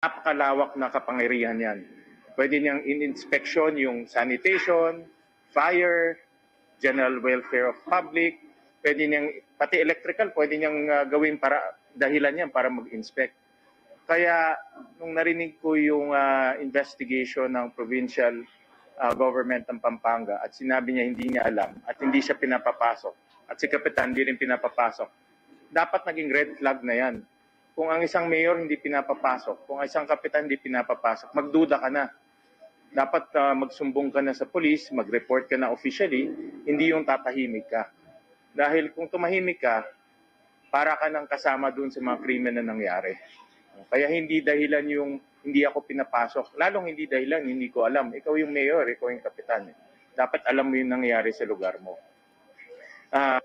napakalawak na kapangyarihan yan. Pwede niyang in-inspection yung sanitation, fire, general welfare of public, pwede niyang, pati electrical, pwede niyang gawin para, dahilan yan para mag-inspect. Kaya, nung narinig ko yung investigation ng provincial government ng Pampanga at sinabi niya hindi niya alam at hindi siya pinapapasok at si Kapitan hindi rin pinapapasok, dapat naging red flag na yan. Kung ang isang mayor hindi pinapapasok, kung ang isang kapitan hindi pinapapasok, magduda ka na. Dapat magsumbong ka na sa police, mag-report ka na officially, hindi yung tatahimik ka. Dahil kung tumahimik ka, para ka nang kasama dun sa mga krimen na nangyari. Kaya hindi dahilan yung hindi ako pinapasok. Lalong hindi dahilan, hindi ko alam. Ikaw yung mayor, ikaw yung kapitan. Dapat alam mo yung nangyari sa lugar mo.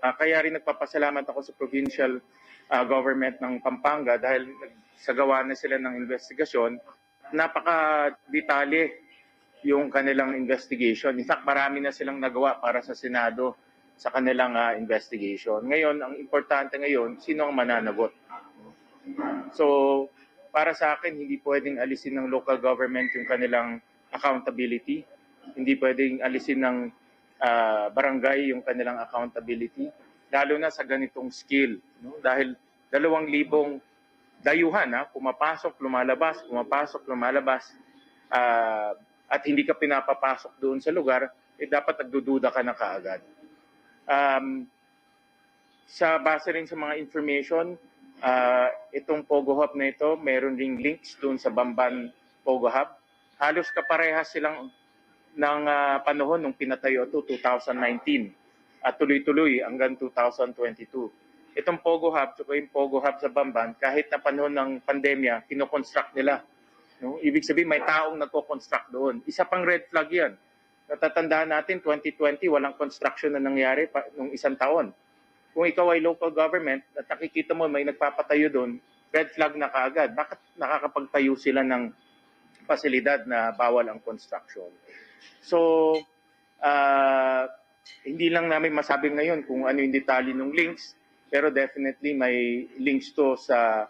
Kaya rin nagpapasalamat ako sa provincial government ng Pampanga dahil nagsagawa na sila ng investigasyon. Napaka-detalye yung kanilang investigation. In fact, marami na silang nagawa para sa Senado sa kanilang investigation. Ngayon, ang importante ngayon, sino ang mananagot? So, para sa akin, hindi pwedeng alisin ng local government yung kanilang accountability. Hindi pwedeng alisin ng barangay yung kanilang accountability. Lalo na sa ganitong skill. No? Dahil 2,000 dayuhan, pumapasok, lumalabas, at hindi ka pinapapasok doon sa lugar, dapat nagdududa ka na kaagad. Sa base rin sa mga information, itong Pogo Hub na ito, meron ring links doon sa Bamban Pogo Hub. Halos kaparehas silang ng panahon nung pinatayo ito, 2019, at tuloy-tuloy hanggang 2022. Itong Pogo Hub, yung Pogo Hub sa Bamban, kahit na panahon ng pandemya, kinoconstruct nila. No? Ibig sabihin, may taong nagko-construct doon. Isa pang red flag yan. Natatandaan natin, 2020, walang construction na nangyari nung isang taon. Kung ikaw ay local government at nakikita mo may nagpapatayo doon, red flag na kaagad. Bakit nakakapagtayo sila ng pasilidad na bawal ang construction? So, hindi lang namin masabi ngayon kung ano yung detalye ng links, pero definitely may links to sa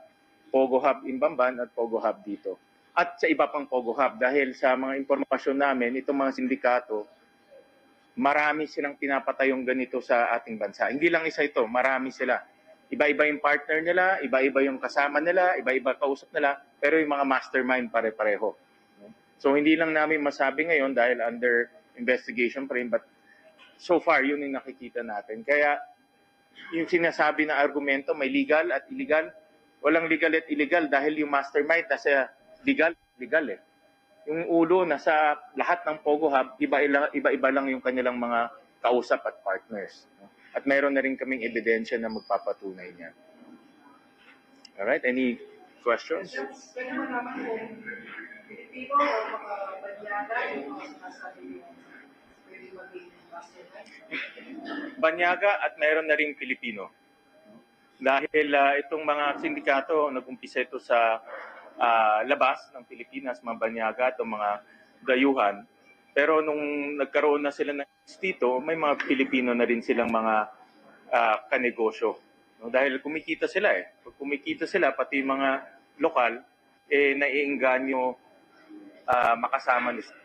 Pogo Hub in Bamban at Pogo Hub dito. At sa iba pang Pogo Hub, dahil sa mga impormasyon namin, itong mga sindikato, marami silang pinapatayong ganito sa ating bansa. Hindi lang isa ito, marami sila. Iba-iba yung partner nila, iba-iba yung kasama nila, iba-iba kausap nila, pero yung mga mastermind pare-pareho. So hindi lang namin masabi ngayon dahil under investigation pa rin, but so far yun yung nakikita natin. Kaya yung sinasabi na argumento may legal at illegal, walang legal at illegal dahil yung mastermind nasa legal eh. Yung ulo nasa lahat ng Pogo Hub, iba-iba lang yung kanilang mga kausap at partners. At meron na rin kaming ebidensya na magpapatunay niya. Alright, any questions? Pwede mo naman kung Pilipino o mga Banyaga yung mga sinasabi yung pwede maging mastermind? Banyaga at meron na rin Pilipino. Dahil itong mga sindikato, nag-umpisa ito sa labas ng Pilipinas, mga Banyaga at mga dayuhan. Pero nung nagkaroon na sila ng dito, may mga Pilipino na rin silang mga kanegosyo. No? Dahil kumikita sila eh. Pag kumikita sila, pati mga lokal, naiengganyo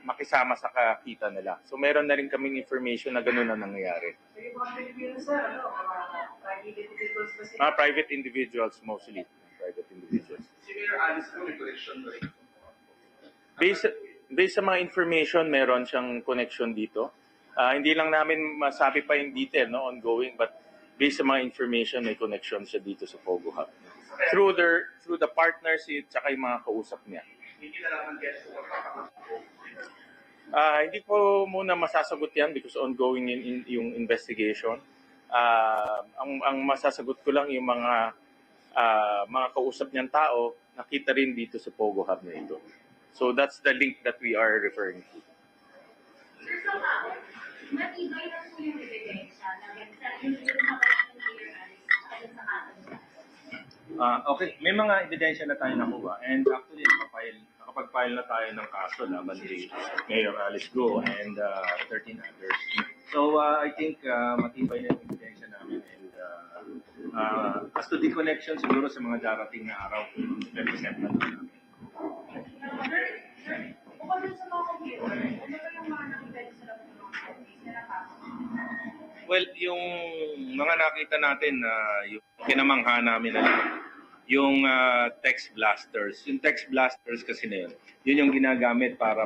makisama sa kakita nila. So meron na rin kaming information na gano'n na nangyayari. So yung mga Pilipino sir, private individuals ba sila? Mga private individuals mostly. Private individuals. Si Mayor Alice ko may connection ba rin? Based sa mga information, meron siyang connection dito. Hindi lang namin masabi pa yung detail, no, ongoing, but based sa mga information, may connection siya dito sa Pogo Hub. Through the partners at saka yung mga kausap niya. Hindi na naman guess kung Hindi ko muna masasagot yan because ongoing yung investigation. Ang masasagot ko lang yung mga kausap niyang tao, nakita rin dito sa Pogo Hub na ito. So that's the link that we are referring to. Sir, somehow, matibay na po yung ebidensya na yung Mayor Alice ayon sa atin. Okay, may mga ebidensya na tayo nakuha and actually nakapag-file na tayo ng kaso laban kay Mayor Alice Go and 13 others. So I think matibay na yung ebidensya namin and as to the connection siguro sa mga darating na araw, represent na namin. Well, yung mga nakita natin na yung pinamangha namin na lang, yung text blasters. Yung text blasters kasi na yun yung ginagamit para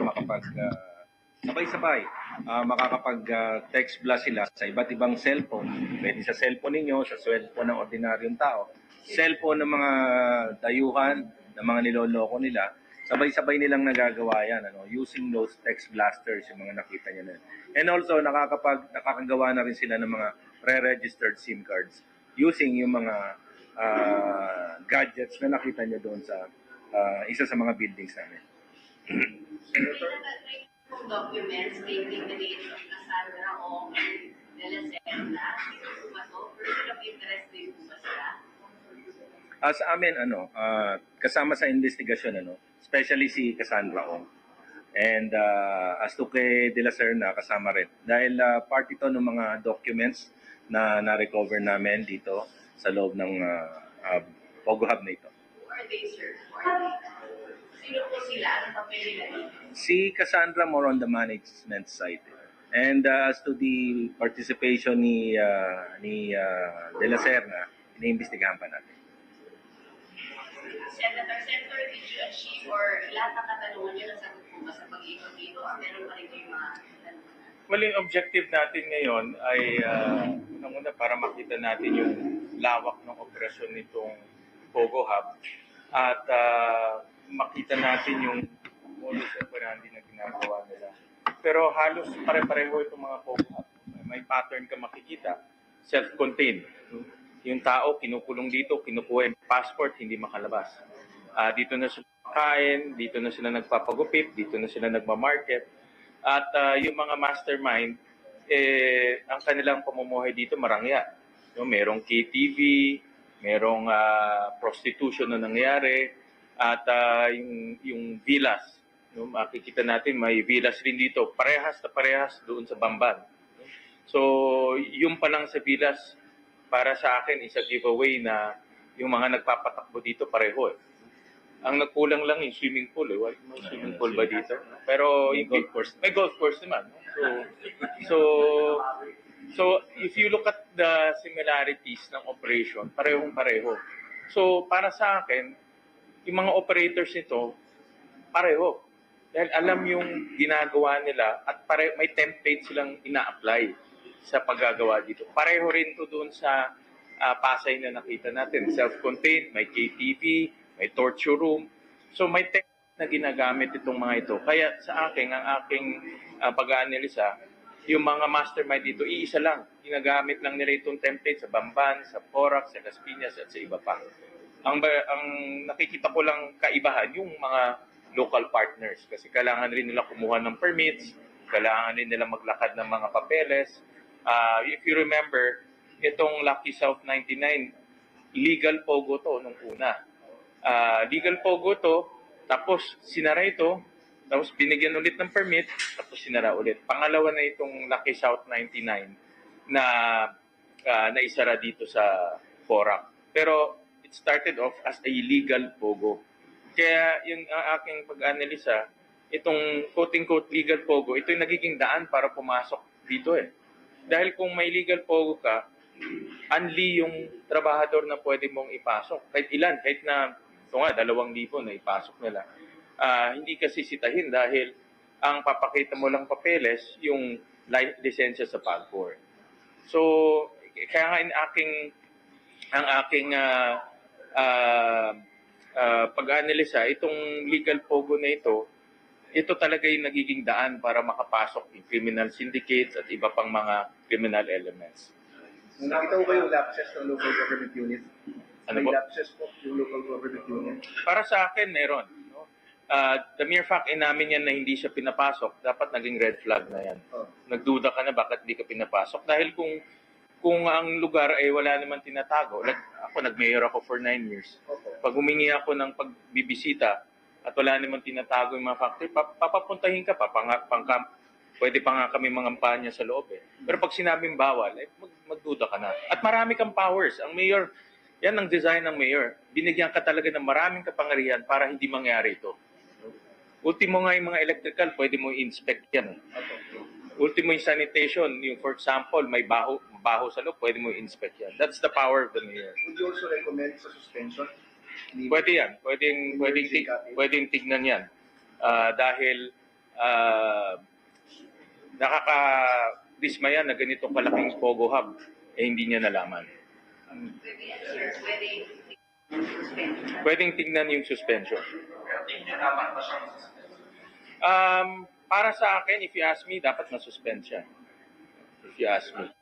sabay-sabay makakapag-text blast sila sa iba't ibang cellphone. Pwede sa cellphone ninyo, sa cellphone ng ordinaryong tao, cellphone ng mga dayuhan, ng mga niloloko nila. Sabay-sabay nilang nagagawa yan, using those text blasters, yung mga nakita nyo na yun. And also, nakakagawa na rin sila ng mga pre-registered SIM cards using yung mga gadgets na nakita nyo doon sa isa sa mga buildings namin. May documents stating the name of Cassandra o de la Serna. Ito ba ito? Person of interest din po ba sila? Sa amin, kasama sa investigasyon, especially si Cassandra Ong. And as to kay De La Serna, kasama rin. Dahil part ito ng mga documents na na-recover namin dito sa loob ng Pogo Hub na ito. Who are they, sir? Who are they? Sino po sila? Anong papel nila dito? Si Cassandra more on the management side. And as to the participation ni De La Serna, iniimbestigahan pa natin. Senator, did you achieve or lahat ng katanungan nyo nasagot po ba sa pag-iikot dito o meron pa rin kayong mga katanungan? Well, yung objective natin ngayon ay unang-una para makita natin yung lawak ng operasyon nitong Pogo Hub at makita natin yung modus operandi na ginagawa nila. Pero halos pare-pareho itong mga Pogo Hub. May pattern ka makikita, self-contained. Yung tao, kinukulong dito, kinukuha yung passport, hindi makalabas. Dito na sila kain, dito na sila nagpapagupit, dito na sila nagmamarket. At yung mga mastermind, ang kanilang pamumuhay dito marangya. Merong KTV, merong prostitution na nangyari, at yung villas. Makikita natin may villas rin dito, parehas na parehas doon sa Bamban. So, yung pa lang sa villas, para sa akin, isa giveaway na yung mga nagpapatakbo dito pareho. Ang nagkulang lang yung swimming pool. May swimming pool ba dito? Pero yung golf course, may golf course naman. So if you look at the similarities ng operation, parehong-pareho. So para sa akin, yung mga operators nito, pareho. Dahil alam yung ginagawa nila at may template silang ina-apply sa paggagawa dito. Pareho rin to doon sa Pasay na nakita natin. Self-contained, may KTV, may torture room. So may technique na ginagamit itong mga ito. Kaya sa akin, ang aking pag-aanalisa, yung mga mastermind dito, iisa lang. Ginagamit lang nila itong template sa Bamban, sa Porac, sa Las Piñas, at sa iba pa. Ang nakikita ko lang kaibahan, yung mga local partners. Kasi kailangan rin nila kumuha ng permits, kailangan rin nila maglakad ng mga papeles. If you remember, itong Lucky South 99, legal pogo to nung una. Legal pogo to, tapos sinara ito, tapos binigyan ulit ng permit, tapos sinara ulit. Pangalawa na itong Lucky South 99 na naisara dito sa Porac. Pero it started off as a legal pogo. Kaya yung aking pag-analisa, itong quote-unquote legal pogo, ito yung nagiging daan para pumasok dito Dahil kung may legal pogo ka, unli yung trabahador na pwede mong ipasok. Kahit ilan, kahit na, 2,000 na ipasok nila. Hindi kasi sitahin dahil ang papakita mo lang papeles, yung lisensya sa PAGCOR. So, kaya nga ang aking pag-analisa, itong legal pogo na ito talaga yung nagiging daan para makapasok yung criminal syndicates at iba pang mga criminal elements. Nakita ko ba yung lapses ng local government unit? Ano May po? lapses po yung local government unit? Para sa akin, meron. The mere fact namin yan na hindi siya pinapasok, dapat naging red flag na yan. Nagduda ka na bakit hindi ka pinapasok. Dahil kung ang lugar ay wala naman tinatago, nag-mayor ako for 9 years. Pag humingi ako ng pagbibisita at wala naman tinatago yung mga factory, papapuntahin ka pa, pwede pa nga kami mangampanya sa loob Pero pag sinabing bawal, magduda ka na. At marami kang powers. Ang mayor, yan ang design ng mayor. Binigyan ka talaga ng maraming kapangyarihan para hindi mangyari ito. Ultimo nga yung mga electrical, pwede mo i-inspect yan. Ultimo yung sanitation, yung for example, may baho sa loob, pwede mo i-inspect yan. That's the power of the mayor. Would you also recommend sa suspension? Pwede yan. Pwedeng tignan yan. Dahil nakaka-dismaya na ganitong kalaking Pogo Hub, hindi niya nalaman. Pwedeng tignan yung suspension. Para sa akin, if you ask me, dapat na-suspend siya. If you ask me.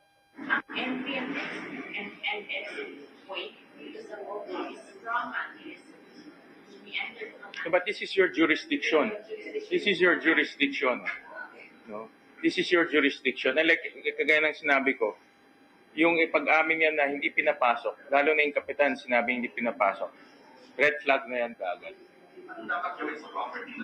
NPMS and point dito sa Pogo is from Angeles. We entered from But this is your jurisdiction. This is your jurisdiction. No? This is your jurisdiction. And like, kagaya ng sinabi ko, yung ipag-amin yan na hindi pinapasok, lalo na yung kapitan sinabi hindi pinapasok, red flag na yan kaagad. Ano dapat gawin sa property